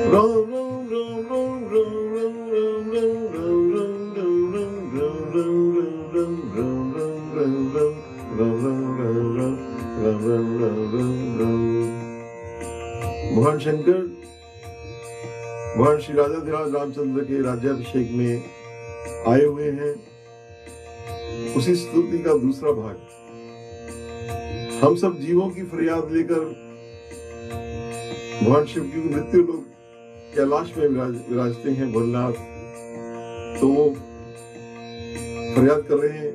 भगवान शंकर भगवान श्री राजाधिराज रामचंद्र के राज्याभिषेक में आए हुए हैं। उसी स्तुति का दूसरा भाग, हम सब जीवों की फरियाद लेकर भगवान शिव जी की मृत्यु लोग कैलाश में विराजते हैं भोलेनाथ, तो वो फरियाद कर रहे हैं,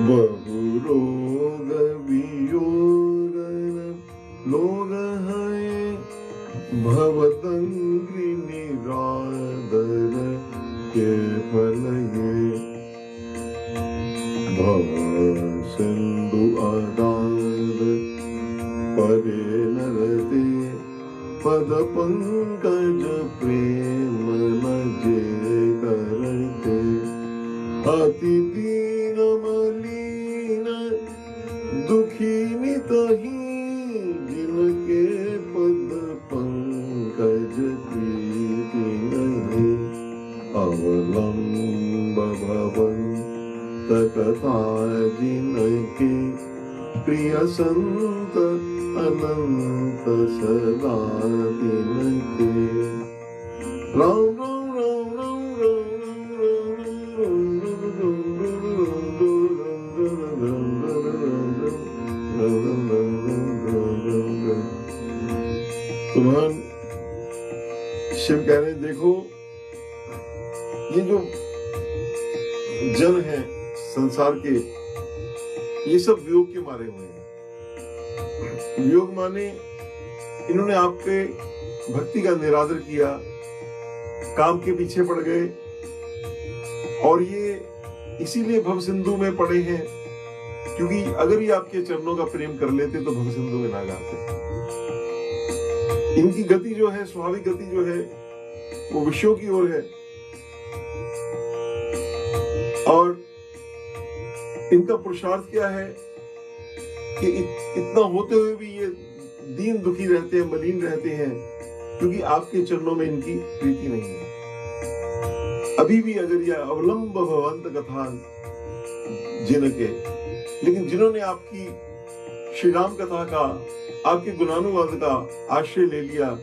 बहु रोग वियोग लोग हैं भवतंग्रि निरादर के फल ये, भव सिंधु आदार परे नरते पद पंकज प्रेम नजे करते, अति दीन मलीन दुखी नितही जिनके पद पंकज प्रीति नहीं, अवलंब भवंत कथा जिनके प्रिय संत अनंत सदा तिनके। राम राम राम राम शिव कह रहे, देखो ये जो जन है संसार के, ये सब वियोग के मारे हुए हैं। वियोग माने इन्होंने आपके भक्ति का निरादर किया, काम के पीछे पड़ गए, और ये इसीलिए भव सिंधु में पड़े हैं, क्योंकि अगर ये आपके चरणों का प्रेम कर लेते तो भव सिंधु में ना जाते। इनकी गति जो है, स्वाभाविक गति जो है, वो विषयों की ओर है, और इनका पुरुषार्थ क्या है कि इतना होते हुए भी ये दीन दुखी रहते हैं, मलिन रहते हैं, क्योंकि आपके चरणों में इनकी प्रीति नहीं है। अभी भी अगर यह अवलंब भवंत कथा जिनके, लेकिन जिन्होंने आपकी श्री राम कथा का, आपके गुणानुवाद का आश्रय ले लिया,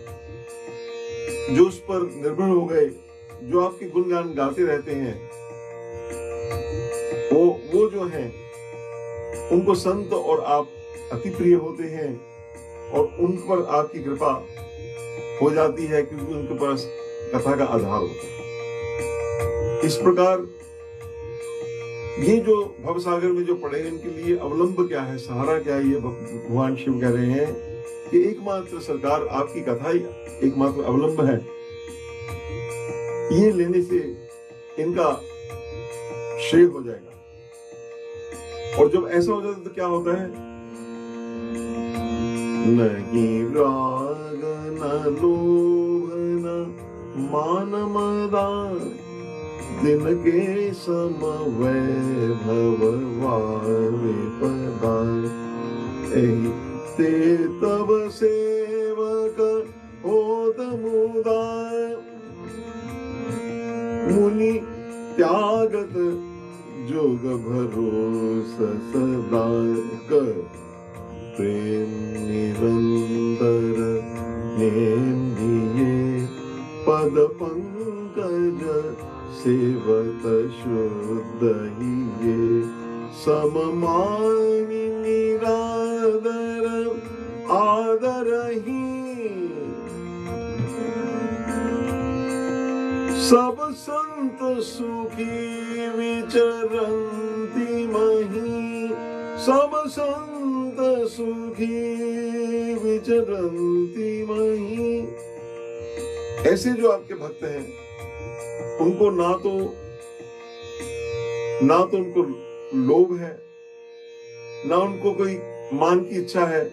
जो उस पर निर्भर हो गए, जो आपके गुणगान गाते रहते हैं, वो जो है उनको संत और आप अति प्रिय होते हैं, और उन पर आपकी कृपा हो जाती है, क्योंकि उनके पास कथा का आधार होता है। इस प्रकार ये जो भवसागर में जो पड़े हैं, इनके लिए अवलंब क्या है, सहारा क्या है, ये भगवान शिव कह रहे हैं कि एकमात्र सरकार आपकी कथा ही एकमात्र अवलंब है। ये लेने से इनका श्रेय हो जाएगा। और जब ऐसा हो जाता है तो क्या होता है, नहीं राग न लोभ न मान मदान, दिन के समवैभव विपदान, ते तब सेवक होत मुदाय, मुनि त्यागत जोग भरोस सदा कर, प्रेम निरंतर नेम दिए, पद पंकज सेवत शुद्ध हिये, सममानि निरादर आदर ही, सब संत सुखी विचरंती मही, सब संत सुखी विचरंती मही। ऐसे जो आपके भक्त हैं, उनको ना तो उनको लोभ है, ना उनको कोई मान की इच्छा है,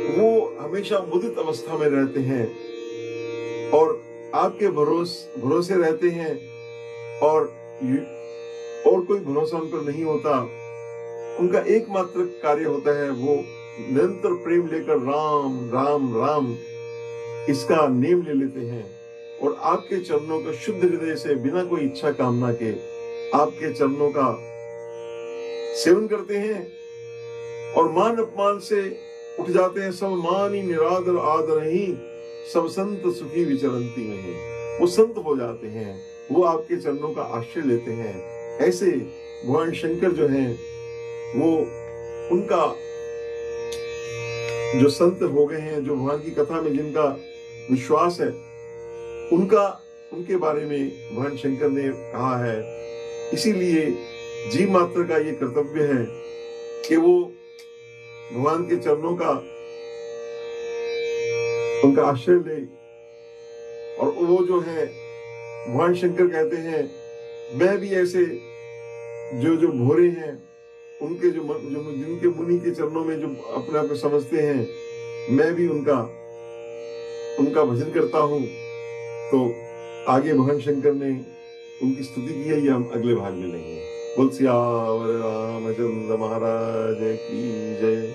वो हमेशा मुदित अवस्था में रहते हैं और आपके भरोसे रहते हैं, और कोई भरोसा उन पर नहीं होता। उनका एकमात्र कार्य होता है, वो निरंतर प्रेम लेकर राम राम राम इसका नेम ले लेते हैं और आपके चरणों का शुद्ध हृदय से बिना कोई इच्छा कामना के आपके चरणों का सेवन करते हैं और मान अपमान से उठ जाते हैं। सब मानी निरादर आदर ही सब संत सुखी विचरंती में है, वो संत हो जाते हैं, वो आपके चरणों का आश्रय लेते हैं। ऐसे भगवान शंकर जो हैं वो उनका जो संत हो गए हैं, जो भगवान की कथा में जिनका विश्वास है, उनके बारे में भगवान शंकर ने कहा है। इसीलिए जीव मात्र का ये कर्तव्य है कि वो भगवान के चरणों का उनका आश्रय ले। और वो जो है भगवान शंकर कहते हैं, मैं भी ऐसे जो भोरे हैं उनके जो जिनके मुनि के चरणों में जो अपने आप को समझते हैं, मैं भी उनका भजन करता हूं। तो आगे भगवान शंकर ने उनकी स्तुति की है, ये हम अगले भाग में लेंगे। बोल सियावर रामचंद्र महाराज की जय।